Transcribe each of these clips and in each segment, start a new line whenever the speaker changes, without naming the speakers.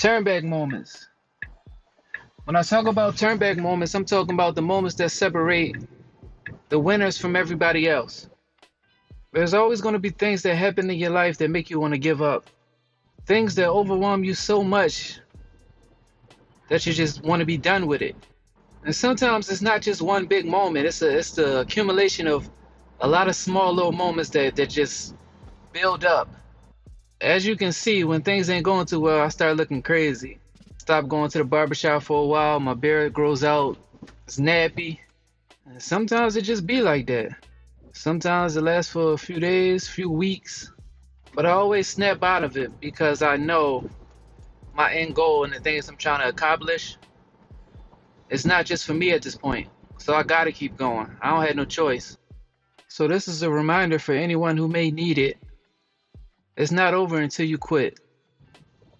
Turn back moments. When I talk about turn back moments, I'm talking about the moments that separate the winners from everybody else. There's always going to be things that happen in your life that make you want to give up. Things that overwhelm you so much that you just want to be done with it. And sometimes it's not just one big moment. It's the accumulation of a lot of small little moments that just build up. As you can see, when things ain't going too well, I start looking crazy. Stop going to the barbershop for a while, my beard grows out, it's nappy. And sometimes it just be like that. Sometimes it lasts for a few days, few weeks, but I always snap out of it because I know my end goal and the things I'm trying to accomplish. It's not just for me at this point, so I gotta keep going. I don't have no choice. So this is a reminder for anyone who may need it. It's not over until you quit.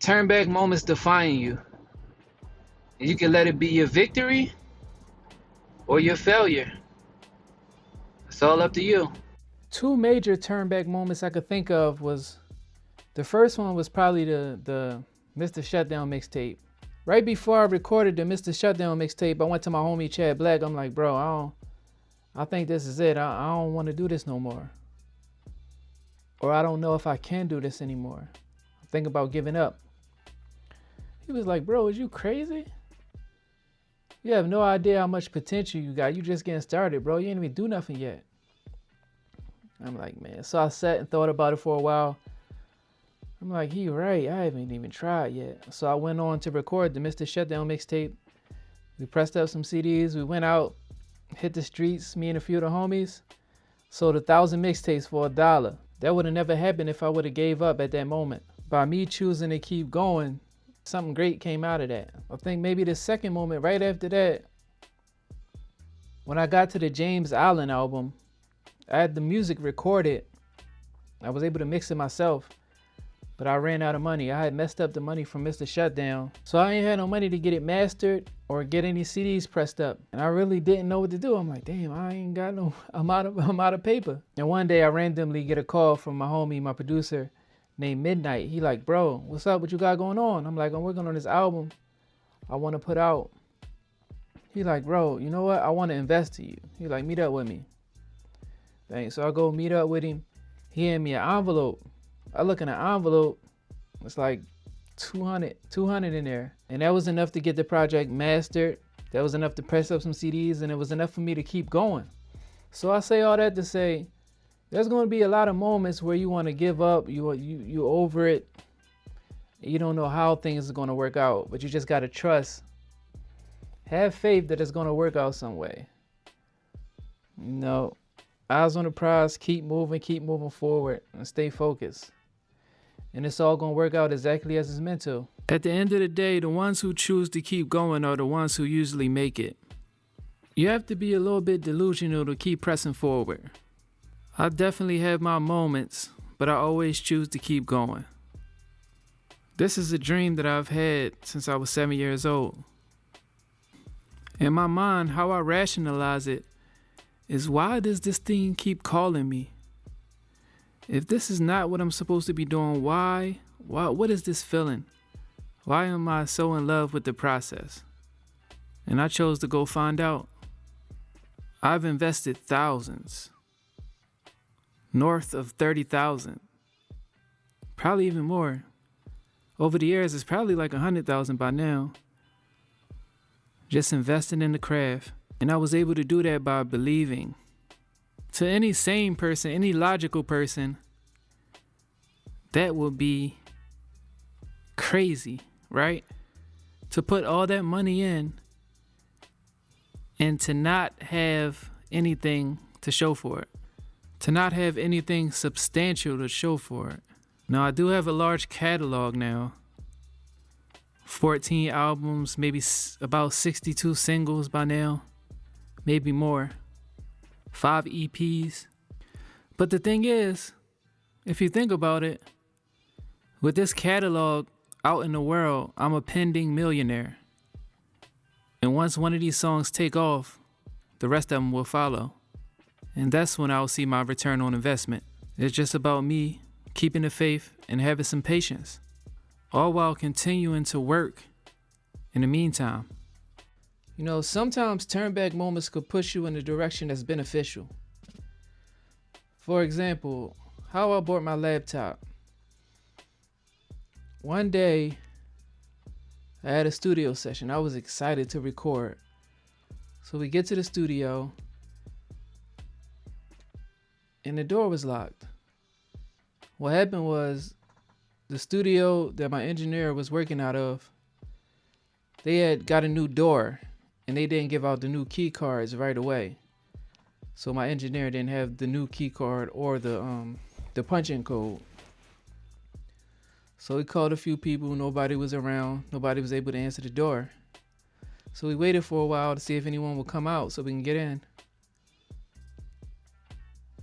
Turn back moments define you. You can let it be your victory or your failure. It's all up to you. Two major turn back moments I could think of was, the first one was probably the Mr. Shutdown mixtape. Right before I recorded the Mr. Shutdown mixtape, I went to my homie Chad Black. I'm like, bro, I think this is it. I don't want to do this no more. Or I don't know if I can do this anymore. I'm thinking about giving up. He was like, bro, is you crazy? You have no idea how much potential you got. You just getting started, bro. You ain't even do nothing yet. I'm like, man. So I sat and thought about it for a while. I'm like, he right. I haven't even tried yet. So I went on to record the Mr. Shutdown mixtape. We pressed up some CDs. We went out, hit the streets, me and a few of the homies. Sold 1,000 mixtapes for $1. That would have never happened if I would have gave up at that moment. By me choosing to keep going, something great came out of that. I think maybe the second moment right after that, when I got to the James Allen album, I had the music recorded. I was able to mix it myself, but I ran out of money. I had messed up the money from Mr. Shutdown. So I ain't had no money to get it mastered or get any CDs pressed up. And I really didn't know what to do. I'm like, damn, I ain't got no, I'm out of paper. And one day I randomly get a call from my homie, my producer, named Midnight. He like, bro, what's up? What you got going on? I'm like, I'm working on this album I want to put out. He like, bro, you know what? I want to invest to you. He like, meet up with me. Thanks. So I go meet up with him. He hand me an envelope. I look in the envelope. It's like 200 in there. And that was enough to get the project mastered. That was enough to press up some CDs, and it was enough for me to keep going. So I say all that to say, there's going to be a lot of moments where you want to give up. You over it. You don't know how things are going to work out, but you just got to trust. Have faith that it's going to work out some way. You know, eyes on the prize, keep moving forward, and stay focused. And it's all going to work out exactly as it's meant to. At the end of the day, the ones who choose to keep going are the ones who usually make it. You have to be a little bit delusional to keep pressing forward. I definitely have my moments, but I always choose to keep going. This is a dream that I've had since I was 7 years old. In my mind, how I rationalize it is, why does this thing keep calling me? If this is not what I'm supposed to be doing, why? What is this feeling? Why am I so in love with the process? And I chose to go find out. I've invested thousands. North of 30,000. Probably even more. Over the years, it's probably like 100,000 by now. Just investing in the craft. And I was able to do that by believing. To any sane person, any logical person, that would be crazy, right? To put all that money in and to not have anything to show for it. To not have anything substantial to show for it. Now, I do have a large catalog now. 14 albums, maybe about 62 singles by now. Maybe more. 5 EPs. But the thing is, if you think about it, with this catalog out in the world, I'm a pending millionaire. And once one of these songs take off, the rest of them will follow. And that's when I'll see my return on investment. It's just about me keeping the faith and having some patience. all while continuing to work in the meantime. You know, sometimes turn back moments could push you in a direction that's beneficial. For example, how I bought my laptop. One day, I had a studio session. I was excited to record. So we get to the studio, and the door was locked. What happened was, the studio that my engineer was working out of, they had got a new door, and they didn't give out the new key cards right away. So my engineer didn't have the new key card or the punch-in code. So we called a few people. Nobody was around. Nobody was able to answer the door. So we waited for a while to see if anyone would come out so we can get in.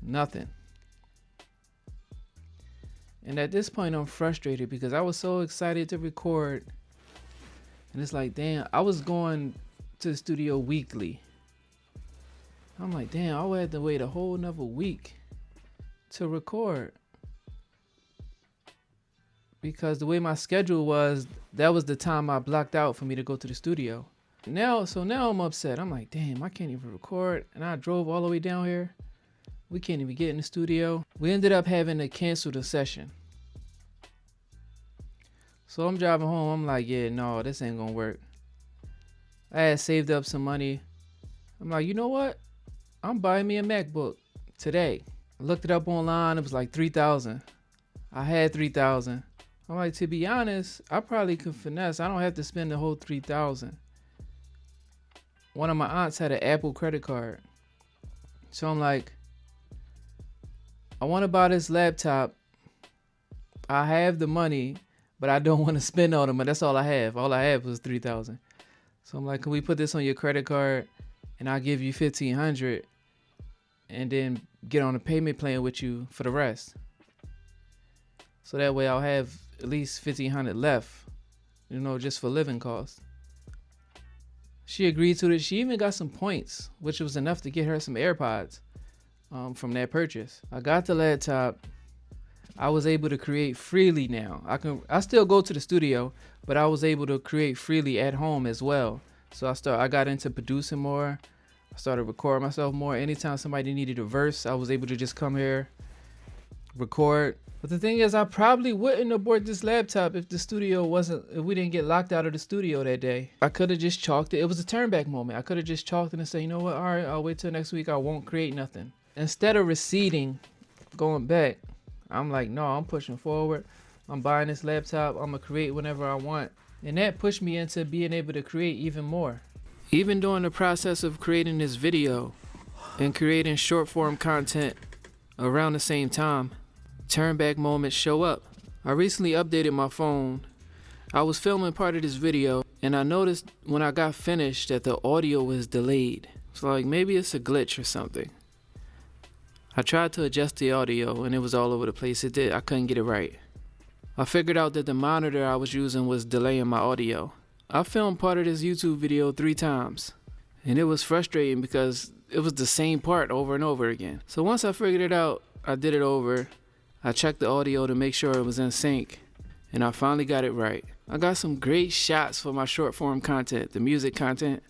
Nothing. And at this point, I'm frustrated because I was so excited to record. And it's like, damn, I was going to the studio weekly. I'm like, damn, I would have to wait a whole nother week to record. Because the way my schedule was, that was the time I blocked out for me to go to the studio. Now I'm upset. I'm like, damn, I can't even record. And I drove all the way down here. We can't even get in the studio. We ended up having to cancel the session. So I'm driving home. I'm like, yeah, no, this ain't gonna work. I had saved up some money. I'm like, you know what? I'm buying me a MacBook today. I looked it up online. It was like $3,000. I had $3,000. I'm like, to be honest, I probably could finesse. I don't have to spend the whole $3,000. One of my aunts had an Apple credit card. So I'm like, I want to buy this laptop. I have the money, but I don't want to spend all the money. That's all I have. All I have was $3,000. So I'm like, can we put this on your credit card and I'll give you $1,500 and then get on a payment plan with you for the rest? So that way I'll have at least $1,500 left, you know, just for living costs. She agreed to it. She even got some points, which was enough to get her some AirPods from that purchase. I got the laptop. I was able to create freely now. I still go to the studio, but I was able to create freely at home as well. So I got into producing more. I started recording myself more. Anytime somebody needed a verse, I was able to just come here, record. But the thing is, I probably wouldn't have bought this laptop if we didn't get locked out of the studio that day. I could have just chalked it. It was a turn back moment. I could have just chalked it and say, you know what? All right, I'll wait till next week. I won't create nothing. Instead of receding, going back, I'm like, no, I'm pushing forward. I'm buying this laptop. I'm gonna create whenever I want. And that pushed me into being able to create even more. Even during the process of creating this video and creating short form content around the same time, turn back moments show up. I recently updated my phone. I was filming part of this video and I noticed when I got finished that the audio was delayed. So like maybe it's a glitch or something. I tried to adjust the audio and it was all over the place. I couldn't get it right. I figured out that the monitor I was using was delaying my audio. I filmed part of this YouTube video 3 times and it was frustrating because it was the same part over and over again. So once I figured it out, I did it over. I checked the audio to make sure it was in sync and I finally got it right. I got some great shots for my short form content, the music content,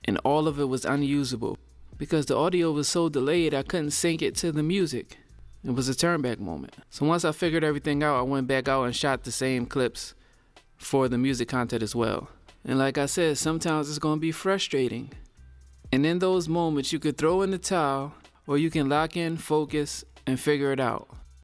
and all of it was unusable because the audio was so delayed I couldn't sync it to the music. It was a turn back moment. So once I figured everything out, I went back out and shot the same clips for the music content as well. And like I said, sometimes it's going to be frustrating. And in those moments, you could throw in the towel or you can lock in, focus, and figure it out.